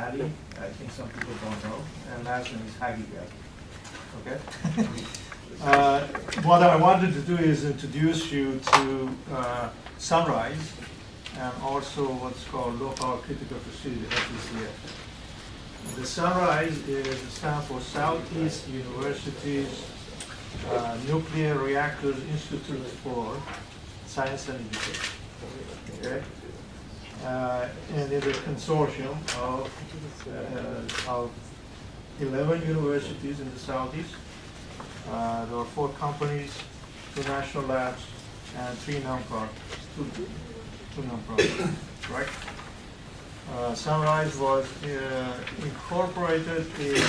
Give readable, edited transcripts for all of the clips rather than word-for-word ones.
Ali. I think some people don't know. And last name is Haghighat. Okay? What I wanted to do is introduce you to Sunrise and also what's called Low Power Critical Facility, SCCF. The Sunrise stands for Southeast University's Nuclear Reactors Institute for Science and Education. Okay? And it's a consortium of 11 universities in the Southeast. There are 4 companies, 2 national labs, and 3 non-profits, two non-profits, right? Sunrise was incorporated in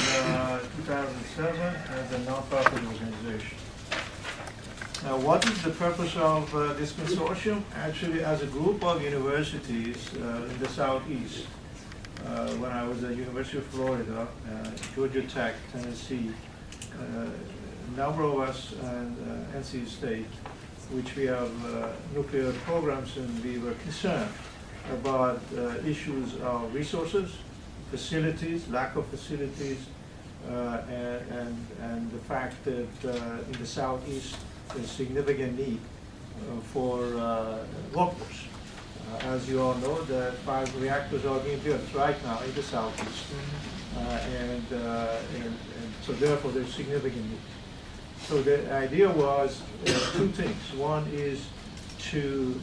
2007 as a non-profit organization. Now, what is the purpose of this consortium? Actually, as a group of universities in the Southeast, when I was at University of Florida, Georgia Tech, Tennessee, a number of us and NC State, which we have nuclear programs, and we were concerned about issues of resources, facilities, lack of facilities, and the fact that in the Southeast there's significant need for workforce. As you all know, the 5 reactors are being built right now in the Southeast, and so therefore there's significant need. So the idea was 2 things. One is to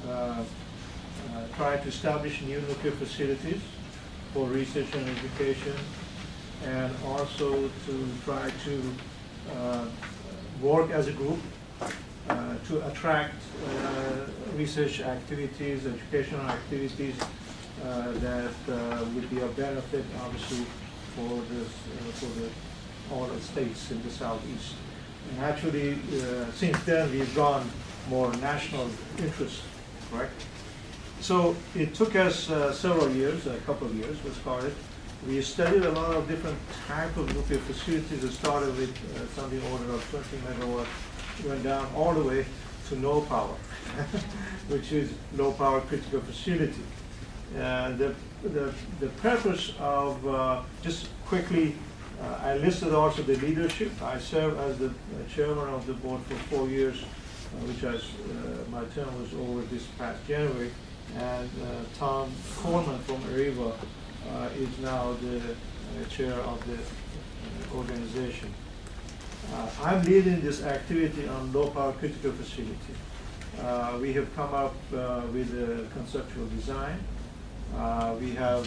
try to establish new nuclear facilities for research and education, and also to try to work as a group to attract research activities, educational activities that would be of benefit, obviously, for all the states in the Southeast. And actually, since then, we've gone more national interest, correct? So it took us several years, a couple of years, let's call it. We studied a lot of different type of nuclear facilities. It started with something order of 20 megawatts, went down all the way to no power, which is low power critical facility. The purpose of, just quickly, I listed also the leadership. I served as the chairman of the board for 4 years, which my term was over this past January. And Tom Coleman from Areva is now the chair of the organization. I'm leading this activity on low power critical facility. We have come up with a conceptual design. We have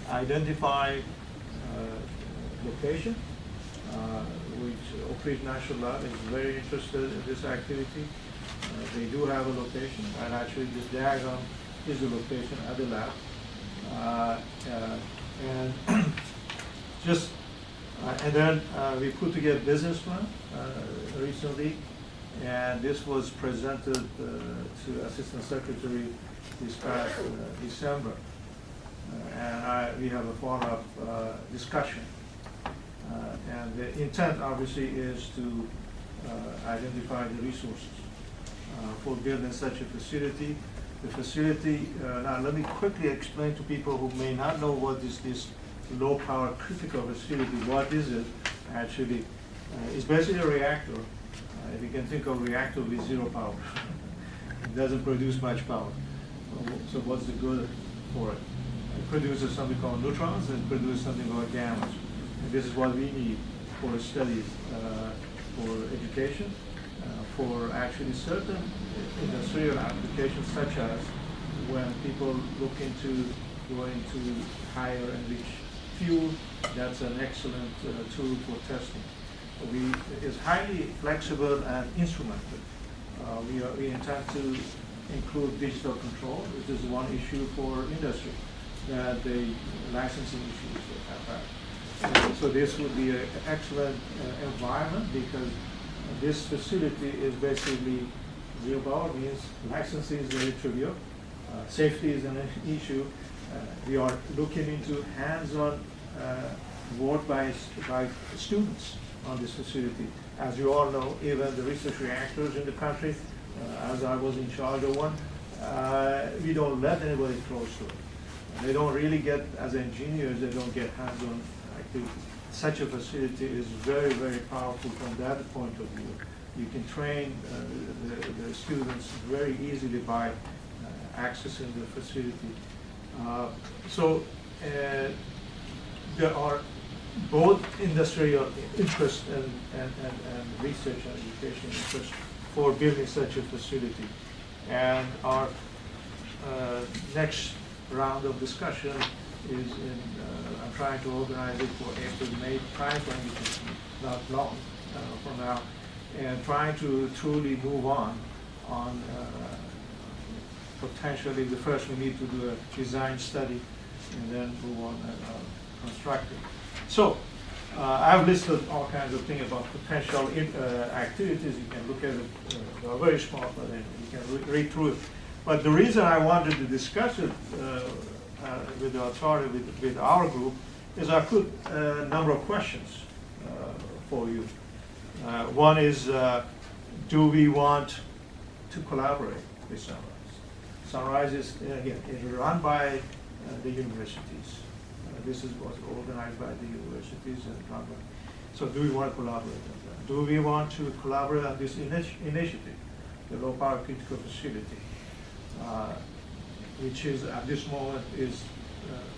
identified location, which Oak Ridge National Lab is very interested in this activity. They do have a location, and actually this diagram is the location at the lab. And then we put together a business plan recently, and this was presented to Assistant Secretary this past December. And we have a follow-up discussion. And the intent, obviously, is to identify the resources for building such a facility. The facility, now let me quickly explain to people who may not know what is this low power critical facility. What is it? Actually, it's basically a reactor. If you can think of a reactor with 0 power. It doesn't produce much power. So what's the good for it? It produces something called neutrons and produces something called gammas. And this is what we need for studies, for education, for actually certain industrial applications, such as when people look into going to higher enriched fuel. That's an excellent tool for testing. It's highly flexible and instrumented. We intend to include digital control, which is one issue for industry, that the licensing issues have had. So this would be an excellent environment, because this facility is basically 0 power, means licensing is very trivial. Safety is an issue. We are looking into hands-on work by students on this facility. As you all know, even the research reactors in the country, as I was in charge of one, we don't let anybody close to it. They don't really get, as engineers, they don't get hands-on activity. Such a facility is very, very powerful from that point of view. You can train the students very easily by accessing the facility. There are both industrial interest and research and education interest for building such a facility. And our next round of discussion is I'm trying to organize it for April, May timeframe, which is not long from now, and trying to truly move on potentially the first we need to do a design study and then move on and constructing. So I've listed all kinds of things about potential activities. You can look at it, they're very small, but then you can read through it. But the reason I wanted to discuss it with the authority, with our group, is I put a number of questions for you. One is, do we want to collaborate with Sunrise? Sunrise is, again, is run by the universities. This was organized by the universities and run by. So do we want to collaborate on that? Do we want to collaborate on this initiative, the low power critical facility, which is at this moment is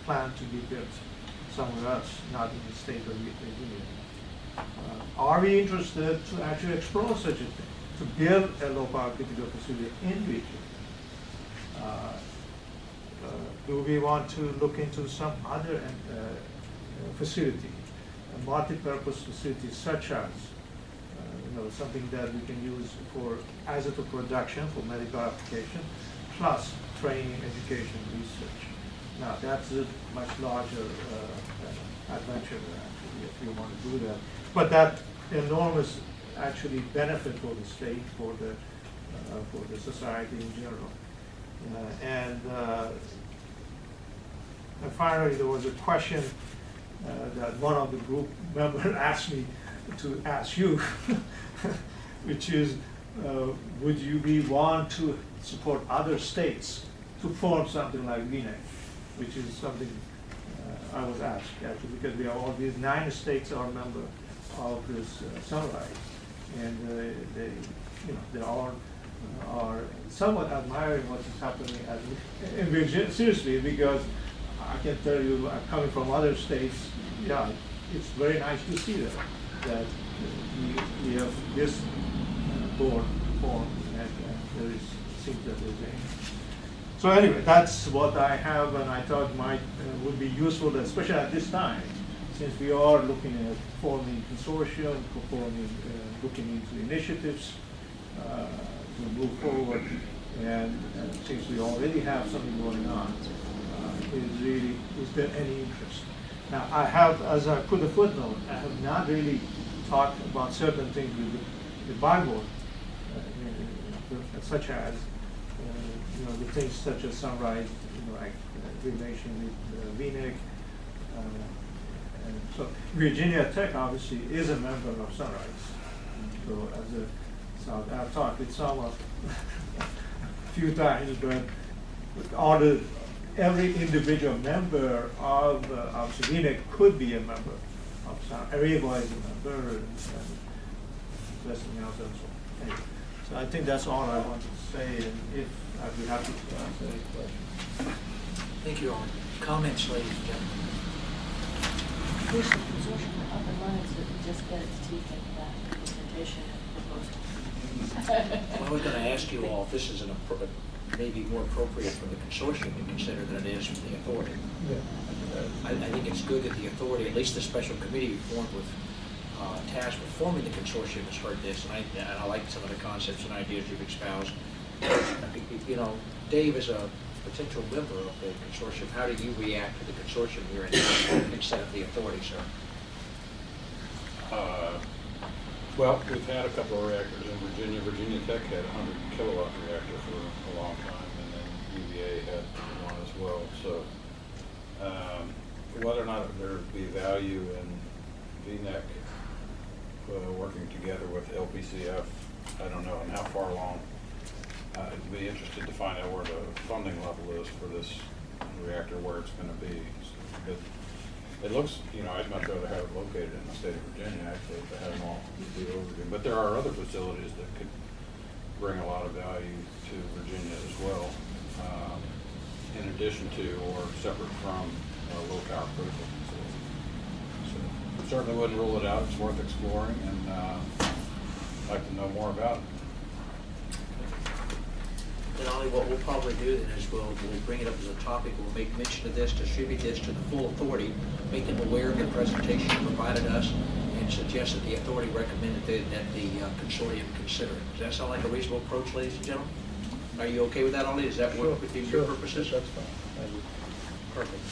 planned to be built somewhere else, not in the state of Virginia. Are we interested to actually explore such a thing, to build a low power critical facility in Virginia? Do we want to look into some other facility, a multi-purpose facility such as something that we can use for isotope production for medical application, plus training, education, research. Now that's a much larger adventure actually, if you want to do that. But that enormous actually benefit for the state, for the society in general. And finally, there was a question that one of the group members asked me to ask you, which is, would you want to support other states to form something like Va.Nuclear, which is something I was asked actually, because we have all these 9 states are members of this Sunrise, and they all are somewhat admiring what is happening in Virginia, seriously, because I can tell you, I'm coming from other states, yeah, it's very nice to see that we have this board formed, and there seems that there's a. So anyway, that's what I have, and I thought would be useful, especially at this time, since we are looking at forming consortium, looking into initiatives to move forward, and since we already have something going on, is there any interest? Now, I have, as I put a footnote, I have not really talked about certain things with the byboard, such as the things such as Sunrise, like relation with Va.Nuclear. And so Virginia Tech obviously is a member of Sunrise. So I've talked with some a few times, but every individual member of Va.Nuclear could be a member of Sunrise. Haghighat is a member, and Westinghouse and so on. Anyway, so I think that's all I wanted to say, and if I'd be happy to answer any questions. Thank you all. Comments, ladies and gentlemen? Wish the consortium were up and running so that we just get its teeth into that presentation and proposal. Well, I was going to ask you all if this is maybe more appropriate for the consortium to consider than it is for the authority. Yeah. I think it's good that the authority, at least the special committee formed with tasked with forming the consortium, has heard this, and I like some of the concepts and ideas you've espoused. Dave, as a potential member of the consortium, how do you react to the consortium here instead of the authority, sir? Well, we've had a couple of reactors in Virginia. Virginia Tech had a 100 kilowatt reactor for a long time, and then UVA had one as well. So whether or not there would be value in Va.Nuclear working together with LPCF, I don't know, and how far along. I'd be interested to find out where the funding level is for this reactor where it's gonna be. So it looks, you know, I'd much rather have it located in the state of Virginia, actually, if they had them all be over. But there are other facilities that could bring a lot of value to Virginia as well, in addition to or separate from low power critical facilities. So certainly wouldn't rule it out. It's worth exploring, and I'd like to know more about it. Then Ollie, what we'll probably do then is we'll bring it up as a topic, we'll make mention of this, distribute this to the full authority, make them aware of the presentation provided us, and suggest that the authority recommended that the consortium consider it. Does that sound like a reasonable approach, ladies and gentlemen? Are you okay with that, Ollie? Does that work within your purposes? That's fine. Thank you. Perfect.